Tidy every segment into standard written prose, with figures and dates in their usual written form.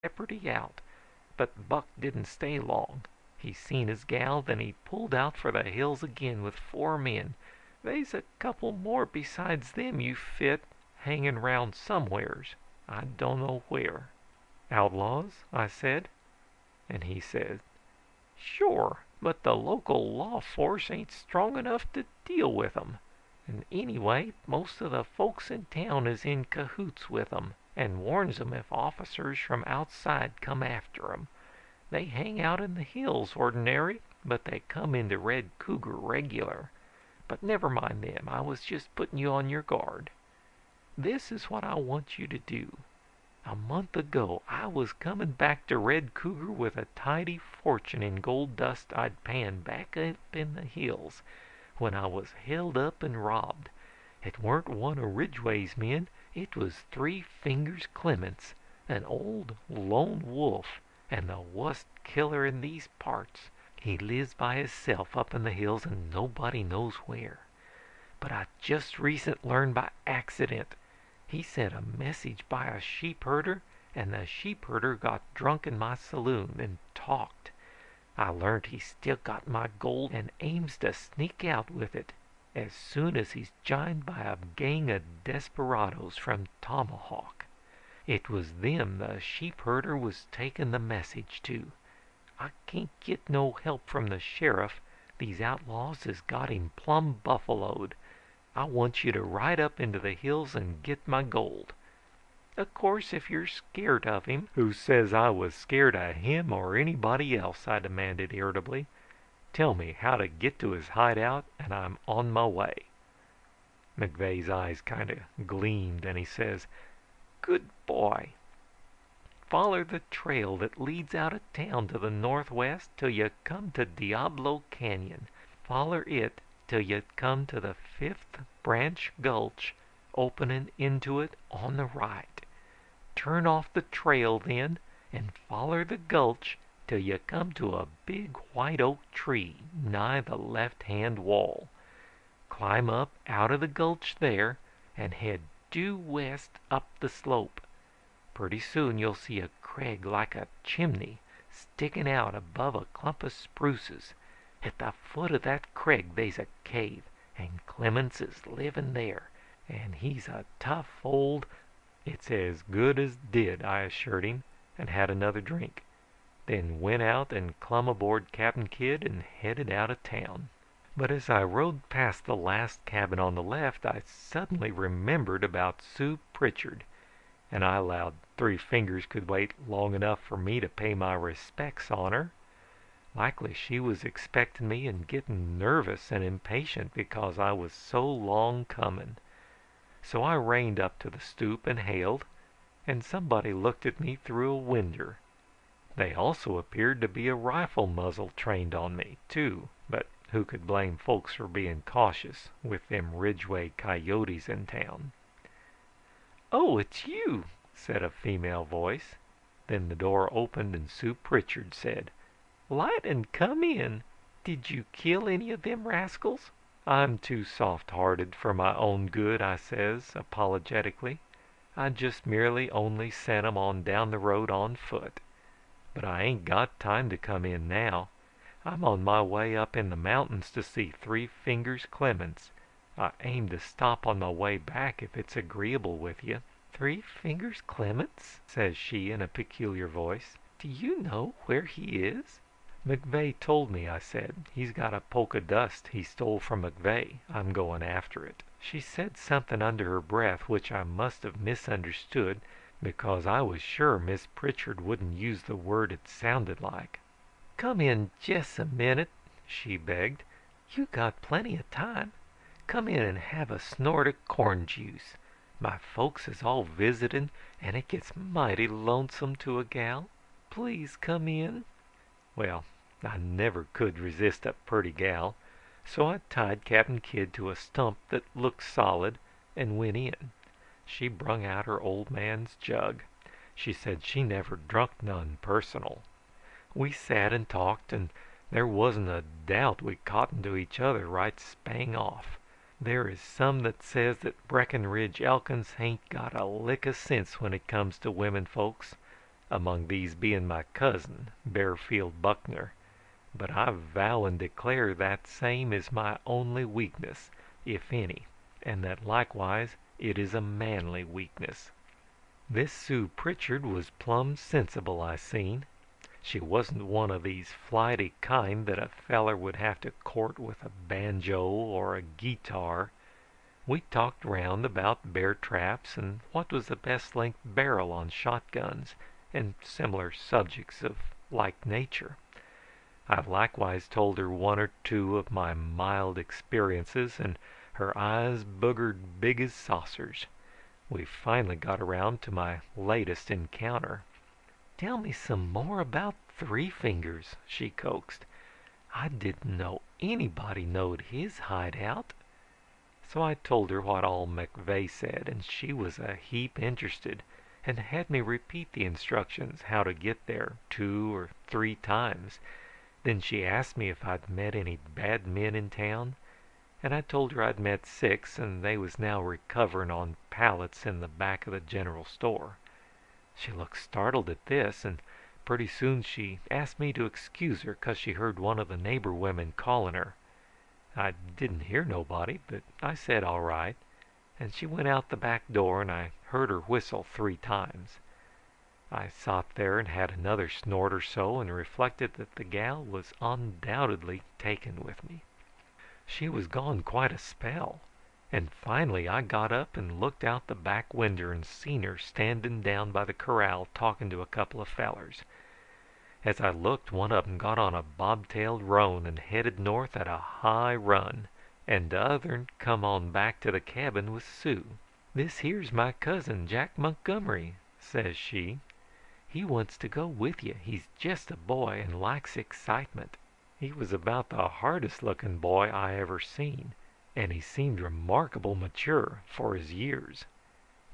Jeopardy out. But Buck didn't stay long. He seen his gal, then he pulled out for the hills again with 4 men. They's a couple more besides them you fit hanging round somewheres. I don't know where." "Outlaws?" I said. And he said, "Sure, but the local law force ain't strong enough to deal with 'em. And anyway, most of the folks in town is in cahoots with 'em and warns 'em if officers from outside come after 'em. They hang out in the hills ordinary, but they come into Red Cougar regular. But never mind them. I was just putting you on your guard. This is what I want you to do. A month ago I was coming back to Red Cougar with a tidy fortune in gold dust I'd panned back up in the hills, when I was held up and robbed. It weren't one of Ridgway's men. It was Three Fingers Clements, an old lone wolf, and the wust killer in these parts. He lives by hisself up in the hills and nobody knows where. But I just recent learned by accident. He sent a message by a sheep herder, and the sheep herder got drunk in my saloon and talked. I learned he's still got my gold and aims to sneak out with it as soon as he's jined by a gang of desperadoes from Tomahawk. It was them the sheep herder was taking the message to. I can't get no help from the sheriff. These outlaws has got him plumb buffaloed. I want you to ride up into the hills and get my gold. Of course, if you're scared of him—" "Who says I was scared of him or anybody else?" I demanded irritably. "Tell me how to get to his hideout and I'm on my way." McVeigh's eyes kind of gleamed and he says, "Good boy. Foller the trail that leads out of town to the northwest till you come to Diablo Canyon. Foller it till you come to the Fifth Branch Gulch, opening into it on the right. Turn off the trail then and foller the gulch till you come to a big white oak tree nigh the left-hand wall. Climb up out of the gulch there and head due west up the slope. Pretty soon you'll see a crag like a chimney sticking out above a clump of spruces. At the foot of that crag they's a cave, and Clements is living there, and he's a tough old—" "It's as good as did," I assured him, and had another drink. Then went out and clumb aboard Cap'n Kidd and headed out of town. But as I rode past the last cabin on the left, I suddenly remembered about Sue Pritchard, and I allowed Three Fingers could wait long enough for me to pay my respects on her. Likely she was expecting me and getting nervous and impatient because I was so long coming. So I reined up to the stoop and hailed, and somebody looked at me through a winder. They also appeared to be a rifle muzzle trained on me, too, but who could blame folks for being cautious with them Ridgway coyotes in town? "Oh, it's you," said a female voice. Then the door opened and Sue Pritchard said, "Light and come in. Did you kill any of them rascals?" "I'm too soft-hearted for my own good," I says apologetically. "I just merely only sent 'em on down the road on foot. But I ain't got time to come in now. I'm on my way up in the mountains to see Three Fingers Clements. I aim to stop on my way back if it's agreeable with you." "Three Fingers Clements?" says she in a peculiar voice. "Do you know where he is?" "McVeigh told me," I said. "He's got a polka dust he stole from McVeigh. I'm going after it." She said something under her breath which I must have misunderstood, because I was sure Miss Pritchard wouldn't use the word it sounded like. "Come in just a minute," she begged. "You got plenty of time. Come in and have a snort of corn juice. My folks is all visiting, and it gets mighty lonesome to a gal. Please come in." Well, I never could resist a purty gal, so I tied Cap'n Kidd to a stump that looked solid and went in. She brung out her old man's jug. She said she never drunk none personal. We sat and talked, and there wasn't a doubt we cottoned to each other right spang off. There is some that says that Breckenridge Elkins hain't got a lick of sense when it comes to women folks. among these being my cousin, Bearfield Buckner. But I vow and declare that same is my only weakness, if any, and that likewise it is a manly weakness. This Sue Pritchard was plumb sensible, I seen. She wasn't one of these flighty kind that a feller would have to court with a banjo or a guitar. We talked round about bear traps and what was the best length barrel on shotguns and similar subjects of like nature. I've likewise told her one or two of my mild experiences, and her eyes boogered big as saucers. We finally got around to my latest encounter. "Tell me some more about Three Fingers," she coaxed. "I didn't know anybody knowed his hideout." So I told her what all McVeigh said, and she was a heap interested, and had me repeat the instructions how to get there 2 or 3 times. Then she asked me if I'd met any bad men in town, and I told her I'd met 6, and they was now recovering on pallets in the back of the general store. She looked startled at this, and pretty soon she asked me to excuse her 'cause she heard one of the neighbor women calling her. I didn't hear nobody, but I said all right, and she went out the back door, and I heard her whistle 3 times. I sot there and had another snort or so, and reflected that the gal was undoubtedly taken with me. She was gone quite a spell, and finally I got up and looked out the back winder and seen her standing down by the corral talking to a couple of fellers. As I looked, one of 'em got on a bobtailed roan and headed north at a high run, and the other'n come on back to the cabin with Sue. "This here's my cousin, Jack Montgomery," says she. "He wants to go with you. He's just a boy and likes excitement." He was about the hardest looking boy I ever seen, and he seemed remarkable mature for his years.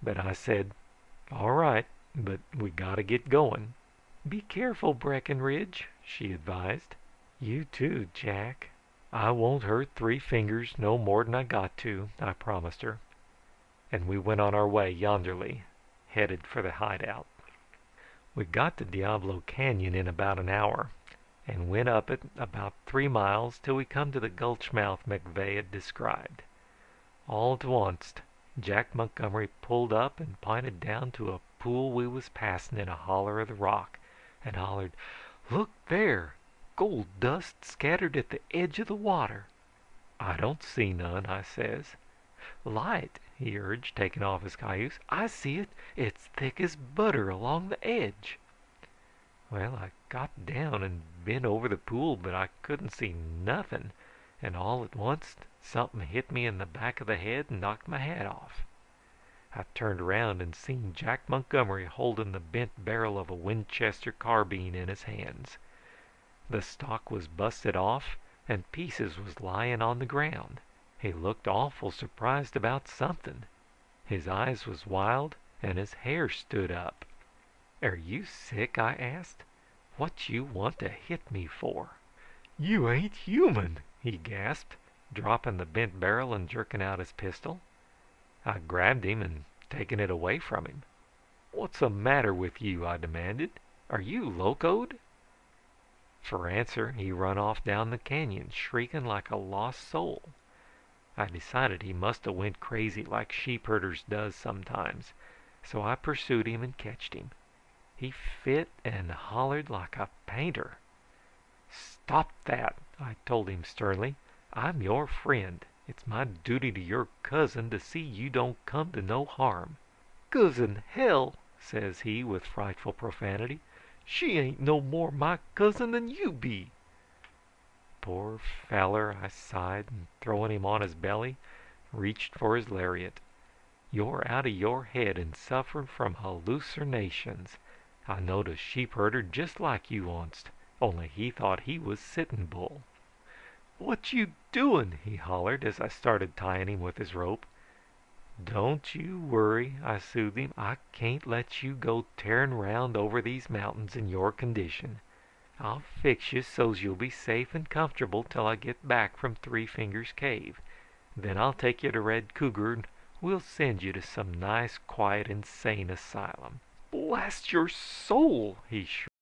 But I said, "All right, but we gotta get going." "Be careful, Breckenridge," she advised. "You too, Jack." "I won't hurt Three Fingers no more'n I got to," I promised her. And we went on our way yonderly, headed for the hideout. We got to Diablo Canyon in about an hour, and went up it about 3 miles till we come to the gulch mouth McVeigh had described. All at once Jack Montgomery pulled up and pinted down to a pool we was passing in a holler of the rock, and hollered, "Look there! Gold dust scattered at the edge of the water." "I don't see none," I says. "Light," he urged, taking off his cayuse. "I see it. It's thick as butter along the edge." Well, I got down and bent over the pool, but I couldn't see nothing, and all at once something hit me in the back of the head and knocked my hat off. I turned around and seen Jack Montgomery holding the bent barrel of a Winchester carbine in his hands. The stock was busted off, and pieces was lying on the ground. He looked awful surprised about something. His eyes was wild, and his hair stood up. "Are you sick?" I asked. "What you want to hit me for?" "You ain't human!" he gasped, dropping the bent barrel and jerking out his pistol. I grabbed him and taken it away from him. "What's the matter with you?" I demanded. "Are you locoed?" For answer he run off down the canyon, shrieking like a lost soul. I decided he must have went crazy like sheepherders does sometimes, so I pursued him and catched him. He fit and hollered like a painter. "Stop that!" I told him sternly. "I'm your friend. It's my duty to your cousin to see you don't come to no harm." "Cousin hell!" says he with frightful profanity. "She ain't no more my cousin than you be." "Poor feller," I sighed, and throwing him on his belly, reached for his lariat. "You're out of your head and suffering from hallucinations. I knowed a sheepherder just like you onct, only he thought he was Sitting Bull." "What you doing?" he hollered as I started tying him with his rope. "Don't you worry," I soothed him. "I can't let you go tearing round over these mountains in your condition. I'll fix you so's you'll be safe and comfortable till I get back from Three Fingers Cave. Then I'll take you to Red Cougar and we'll send you to some nice, quiet, insane asylum." "Blast your soul!" he shrieked.